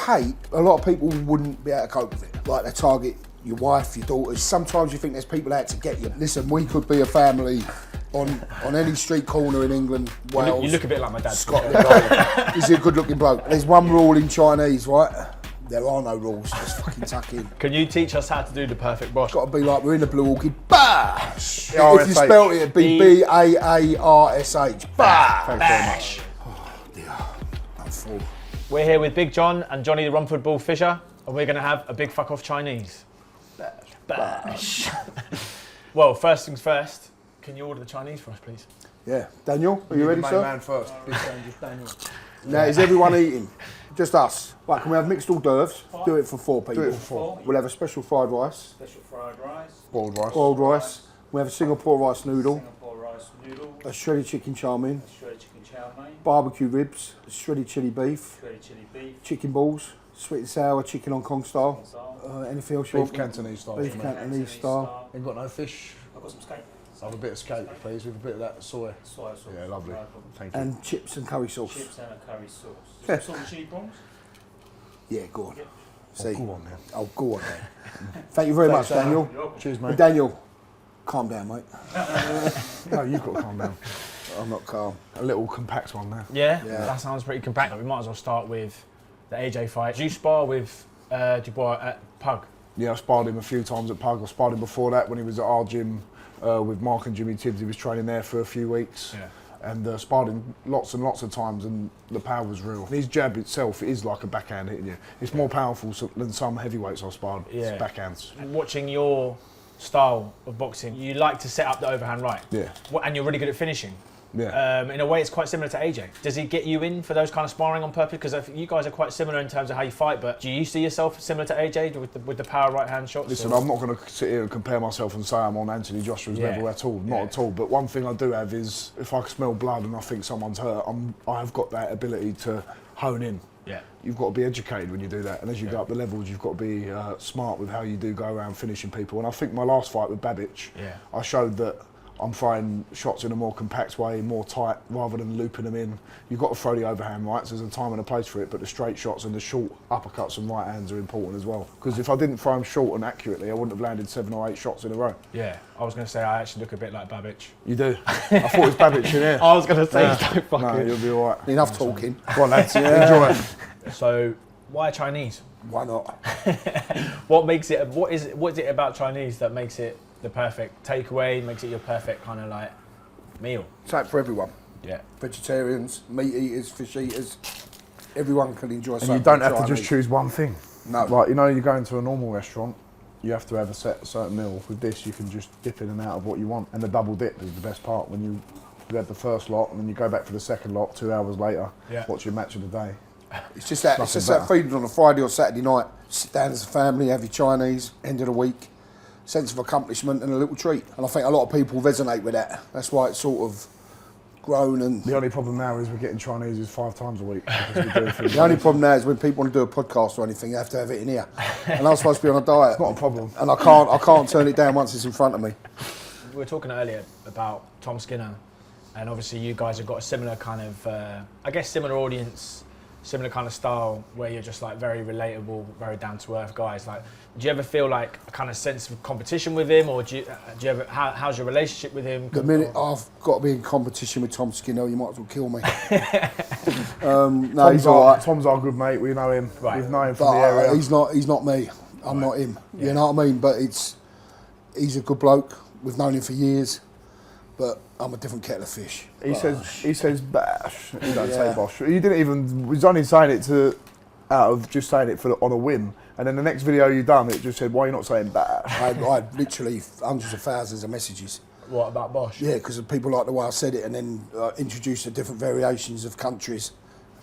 hate, a lot of people wouldn't be able to cope with it. Like they target your wife, your daughters. Sometimes you think there's people out to get you. Listen, we could be a family on any street corner in England, Wales. You look a bit like my dad. Scotland. He's a good-looking bloke. There's one rule in Chinese, right? There are no rules, just fucking tuck in. Can you teach us how to do the perfect bosh? It's got to be like we're in the Blue Orchid. Bash! B-A-R-S-H. If you spelt it, it'd be B-A-A-R-S-H. Bash! Thanks very much. Oh dear, I'm full. We're here with Big John and Johnny the Romford Bull Fisher, and we're going to have a big fuck off Chinese. Bash. Well, first things first, can you order the Chinese for us, please? Yeah. Daniel, are you ready, sir? Man first. Big fan, just Daniel. Now, is everyone eating? Just us. Right, can we have mixed hors d'oeuvres? Do it for 4 people. Do it for 4. We'll have a special fried rice. Special fried rice. Boiled rice. Boiled rice. We have a Singapore rice noodle. Singapore rice noodle. A shredded chicken chow mein. Shredded chicken chow mein. Barbecue ribs. Shredded chili beef. Shredded chili beef. Chicken balls. Sweet and sour chicken Hong Kong style. Anything else you Beef want? Cantonese style. Beef Cantonese style. Ain't got no fish. I've got some steak. Have a bit of skate, please, with a bit of that soy. Soy sauce. Yeah, lovely. No problem. Thank you. And chips and curry sauce. Chips and a curry sauce. Yeah. Some salt and chili prawns. Yeah, go on. Yep. See. Go on then. Oh, go on then. Thank you very much, Daniel. Cheers, But mate. Daniel, calm down, mate. No, you've got to calm down. I'm not calm. A little compact one there. Yeah? Yeah. That sounds pretty compact. We might as well start with the AJ fight. Did you spar with Dubois at Pug? Yeah, I sparred him a few times at Pug. I sparred him before that when he was at our gym with Mark and Jimmy Tibbs. He was training there for a few weeks. Yeah. And sparred him lots and lots of times, and the power was real. His jab itself is like a backhand hitting you. It's more powerful than some heavyweights I've sparred. Yeah. It's backhands. And watching your style of boxing, you like to set up the overhand right. Yeah. And you're really good at finishing. Yeah. In a way, it's quite similar to AJ. Does he get you in for those kind of sparring on purpose? Because you guys are quite similar in terms of how you fight, but do you see yourself similar to AJ with the power right-hand shots? Listen, I'm not going to sit here and compare myself and say I'm on Anthony Joshua's level at all. Not at all. But one thing I do have is, if I can smell blood and I think someone's hurt, I've got that ability to hone in. Yeah. You've got to be educated when you do that, and as you go up the levels, you've got to be smart with how you do go around finishing people. And I think my last fight with Babic, I showed that I'm throwing shots in a more compact way, more tight, rather than looping them in. You've got to throw the overhand rights, there's a time and a place for it, but the straight shots and the short uppercuts and right hands are important as well. Because if I didn't throw them short and accurately, I wouldn't have landed 7 or 8 shots in a row. Yeah, I was going to say I actually look a bit like Babic. You do. I thought it was Babic in here. I was going to say, don't fucking... No, you'll be all right. Enough talking. Go on, lads. Enjoy it. So, why Chinese? Why not? What is it about Chinese that makes it the perfect takeaway, makes it your perfect kind of like meal? Something for everyone. Yeah. Vegetarians, meat eaters, fish eaters. Everyone can enjoy something. And you don't have to Chinese. just choose one thing. No. Like, you know, you go into a normal restaurant, you have to have a certain meal. With this, you can just dip in and out of what you want. And the double dip is the best part. When you have the first lot and then you go back for the second lot 2 hours later, watch your match of the day. It's just that feeling on a Friday or Saturday night. Sit down as a family, have your Chinese, end of the week. Sense of accomplishment and a little treat. And I think a lot of people resonate with that. That's why it's sort of grown. And the only problem now is we're getting Chinese 5 times a week. The only problem now is when people want to do a podcast or anything, they have to have it in here. And I'm supposed to be on a diet. It's not a problem. And I can't turn it down once it's in front of me. We were talking earlier about Tom Skinner, and obviously you guys have got a similar kind of, I guess, similar audience, similar kind of style, where you're just like very relatable, very down to earth guys. Like, do you ever feel like a kind of sense of competition with him, or do you ever? How's your relationship with him? The minute I've got to be in competition with Tom Skinner, you might as well kill me. No, he's all right. Tom's our good mate. We know him. Right. We've known him from the area. He's not me. I'm not him. You know what I mean? But he's a good bloke. We've known him for years. But I'm a different kettle of fish. He says bash. He don't say bosh. He didn't even. Was only saying it out of just saying it on a whim. And then the next video you done, it just said, "Why are you not saying bash?" I had literally hundreds of thousands of messages. What about Bosh? Yeah, because people like the way I said it, and then introduced the different variations of countries,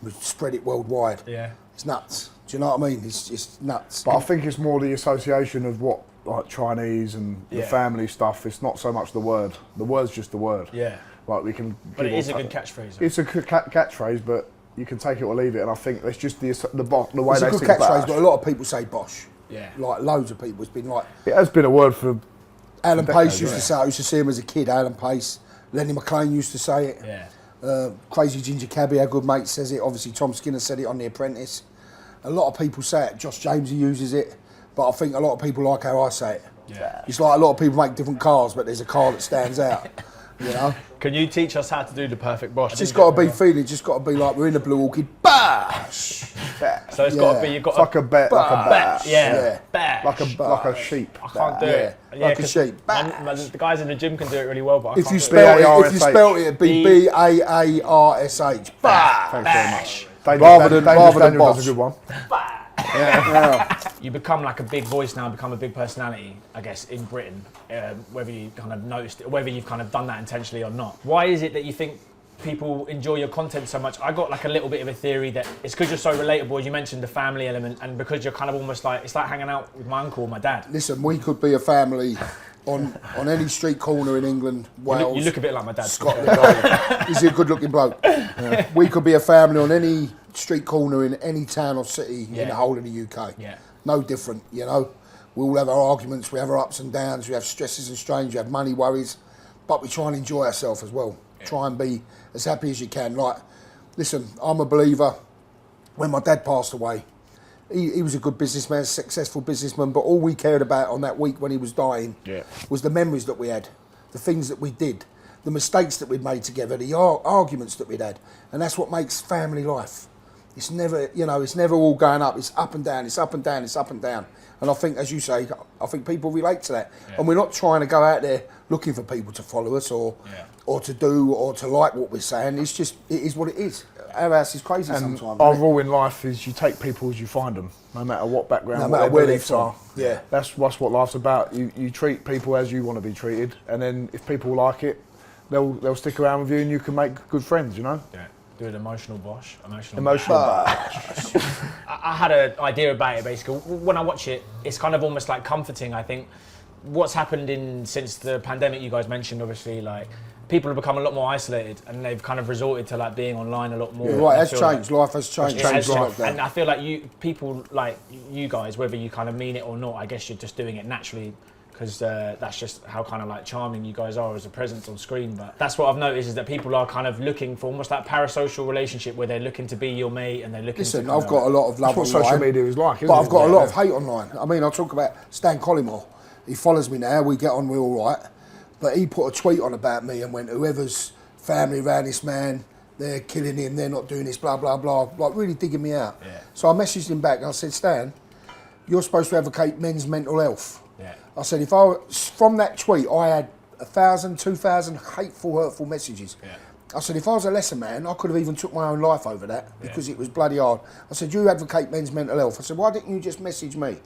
and we spread it worldwide. Yeah. It's nuts. Do you know what I mean? It's nuts. But I think it's more the association of what, like Chinese and the family stuff. It's not so much the word. The word's just the word. Yeah. Like we can. But it is a good catchphrase. It's a catchphrase, but you can take it or leave it. And I think it's just the way it's they a good say catchphrase, bash. but a lot of people say Bosh. Yeah. Like loads of people. It's been like It has been a word for. Alan decades, Pace used to say. I used to see him as a kid. Alan Pace. Lenny McLean used to say it. Yeah. Crazy Ginger Cabby, our good mate, says it. Obviously, Tom Skinner said it on The Apprentice. A lot of people say it. Josh James uses it, but I think a lot of people like how I say it. Yeah. It's like a lot of people make different cars, but there's a car that stands out. You know. Can you teach us how to do the perfect bosh? It's just got to be feeling. Just got to be like we're in the Blue Orchid. Bash. So it's got to be. You've got It's like a bet, like a bash. bash. Yeah. Bash. Like a sheep. I can't do it. Yeah, like a sheep. The guys in the gym can do it really well, but If I you can't do it. spell it, it'd be B-A-A-R-S-H. Bash. Thanks very much. Rather than Daniel bosh. does a good one. You become like a big voice now, become a big personality, I guess, in Britain, whether you kind of noticed it, whether you've kind of done that intentionally or not. Why is it that you think people enjoy your content so much? I got like a little bit of a theory that it's because you're so relatable, as you mentioned, the family element, and because you're kind of almost like, it's like hanging out with my uncle or my dad. Listen, we could be a family on any street corner in England, Wales. You look a bit like my dad. Scotland. He's a good-looking bloke. Yeah. We could be a family on any street corner in any town or city in the whole of the UK. Yeah. No different, you know. We all have our arguments, we have our ups and downs, we have stresses and strains, we have money worries, but we try and enjoy ourselves as well. Yeah. Try and be as happy as you can. Like, listen, I'm a believer. When my dad passed away, he was a good businessman, successful businessman, but all we cared about on that week when he was dying was the memories that we had, the things that we did, the mistakes that we'd made together, the arguments that we'd had. And that's what makes family life. It's never, you know, it's never all going up. It's up and down, it's up and down, it's up and down. And I think, as you say, I think people relate to that. Yeah. And we're not trying to go out there looking for people to follow us or to do or to like what we're saying. It's just, it is what it is. Our house is crazy sometimes. Our rule in life is you take people as you find them, no matter what background, no what matter their where beliefs they're are. from. Yeah. That's what life's about. You treat people as you want to be treated, and then if people like it, they'll stick around with you, and you can make good friends. You know. Yeah. Do an emotional bosh. Emotional bosh. I had an idea about it basically. When I watch it, it's kind of almost like comforting. I think what's happened since the pandemic, you guys mentioned, obviously, like people have become a lot more isolated and they've kind of resorted to like being online a lot more. Yeah, right, it has changed. Life has changed. And I feel like people like you guys, whether you kind of mean it or not, I guess you're just doing it naturally. Because that's just how kind of like charming you guys are as a presence on screen. But that's what I've noticed is that people are kind of looking for almost that parasocial relationship where they're looking to be your mate and they're looking Listen, to I've got a lot of love That's online. what social media is like, isn't but it? I've got a lot of hate online. I mean, I'll talk about Stan Collymore. He follows me now, we get on, we're all right. But he put a tweet on about me and went, whoever's family around this man, they're killing him, they're not doing this, blah, blah, blah. Like really digging me out. Yeah. So I messaged him back and I said, Stan, you're supposed to advocate men's mental health. Yeah. I said, from that tweet, I had 1,000, 2,000 hateful, hurtful messages. Yeah. I said, if I was a lesser man, I could have even took my own life over that because it was bloody hard. I said, you advocate men's mental health. I said, why didn't you just message me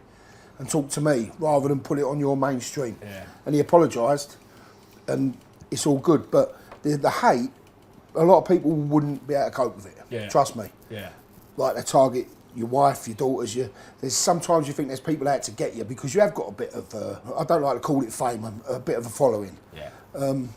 and talk to me rather than put it on your mainstream? Yeah. And he apologised and it's all good. But the hate, a lot of people wouldn't be able to cope with it. Yeah. Trust me. Yeah. Like they target your wife, your daughters, there's sometimes you think there's people out to get you because you have got a bit of, I don't like to call it fame, a bit of a following. Yeah.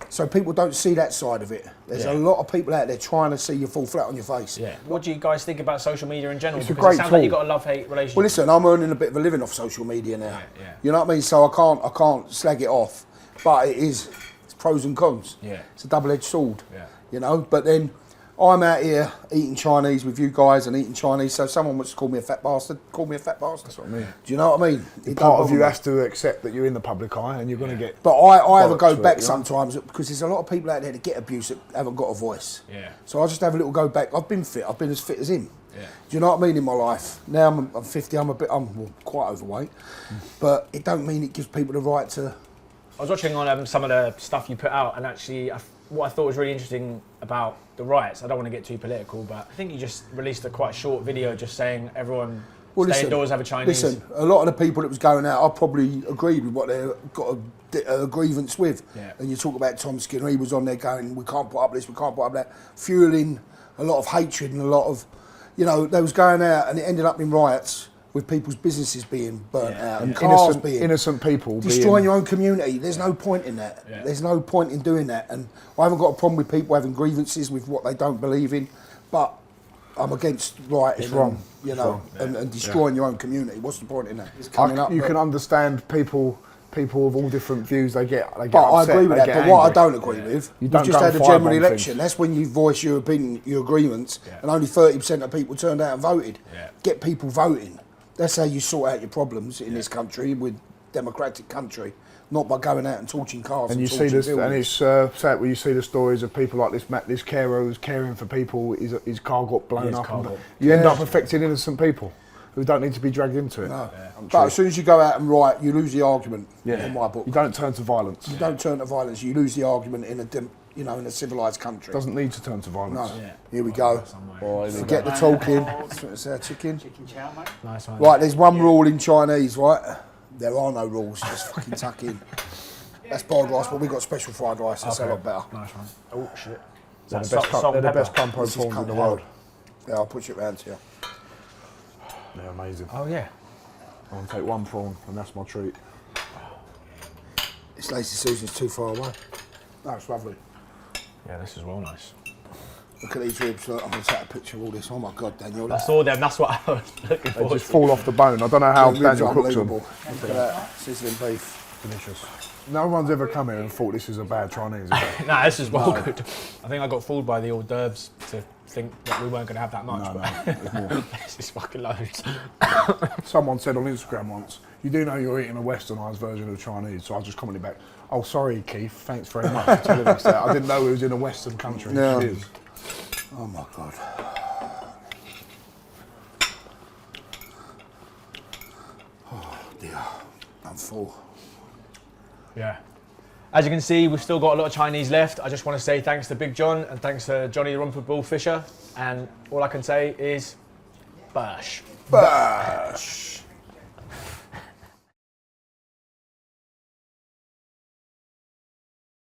So people don't see that side of it. There's a lot of people out there trying to see you fall flat on your face. Yeah. What do you guys think about social media in general? It's because a great it sounds tool. like you've got a love-hate relationship. Well, listen, I'm earning a bit of a living off social media now. Yeah. You know what I mean? So I can't slag it off, but it's pros and cons. Yeah. It's a double-edged sword. Yeah. You know, but then I'm out here eating Chinese with you guys and eating Chinese, so someone wants to call me a fat bastard, call me a fat bastard. That's what I mean. Do you know what I mean? Part of you has to accept that you're in the public eye and you're going to get... But I have a go back sometimes because there's a lot of people out there that get abuse that haven't got a voice. Yeah. So I just have a little go back. I've been fit. I've been as fit as him. Yeah. Do you know what I mean in my life? Now I'm 50, I'm quite overweight. But it don't mean it gives people the right to... I was watching on some of the stuff you put out and actually what I thought was really interesting about the riots, I don't want to get too political, but I think you just released a quite short video just saying everyone stay indoors, have a Chinese. Listen, a lot of the people that was going out, I probably agreed with what they've got a grievance with. Yeah. And you talk about Tom Skinner, he was on there going, we can't put up this, we can't put up that, fueling a lot of hatred and a lot of, you know, they was going out and it ended up in riots with people's businesses being burnt out and cars being innocent people destroying your own community. There's no point in that. Yeah. There's no point in doing that. And I haven't got a problem with people having grievances with what they don't believe in, but I'm against rioting. It's wrong. And, you know, and destroying your own community. What's the point in that? It's You can understand people people of all different views, they get But I upset, agree with they that. get But what I angry. don't agree with, You we don't just go had a and fight general on election. things. That's when you voice your opinion, your agreements, and only 30% of people turned out and voted. Yeah. Get people voting. That's how you sort out your problems in this country, with democratic country, not by going out and torching cars. And you see torching this, and buildings. it's sad when you see the stories of people like this carer who's caring for people. His car got blown up. You end up affecting innocent people who don't need to be dragged into it. No. But as soon as you go out and write, you lose the argument. In my book, You don't turn to violence. you don't turn to violence. You lose the argument in in a civilised country. Doesn't need to turn to violence. No. Here we go. Forget the talking. It's our chicken. Chicken chow, mate. Nice one. Right, there's one rule in Chinese, right? There are no rules, just fucking tuck in. That's boiled rice, but we've got special fried rice, that's a lot better. Nice one. Oh shit. They're Is the that best, salt they're and the pepper? best crumpo This is prawns in the cunt world. Yeah, I'll push it round to you. They're amazing. Oh yeah. I'm going to take one prawn, and that's my treat. This Lazy Susan's too far away. No, it's lovely. Yeah, this is well nice. Look at these ribs, look, I'm going to take a picture of all this. Oh my God, Daniel. I saw them. That's what I was looking They for. just fall off the bone. I don't know how The ribs Daniel are cooks them. unbelievable. Look at that, sizzling beef. Delicious. No one's ever come here and thought this is a bad Chinese, is it? Nah, this is well good. I think I got fooled by the hors d'oeuvres to think that we weren't going to have that much. there's more. This is fucking loads. Someone said on Instagram once, you do know you're eating a westernised version of Chinese, so I just commented back, oh sorry Keith, thanks very much for telling us that. I didn't know it was in a western country. No. It is. Oh my God. Oh dear, I'm full. Yeah. As you can see, we've still got a lot of Chinese left. I just want to say thanks to Big John and thanks to Johnny the Romford Bullfisher. And all I can say is, bash. Bash.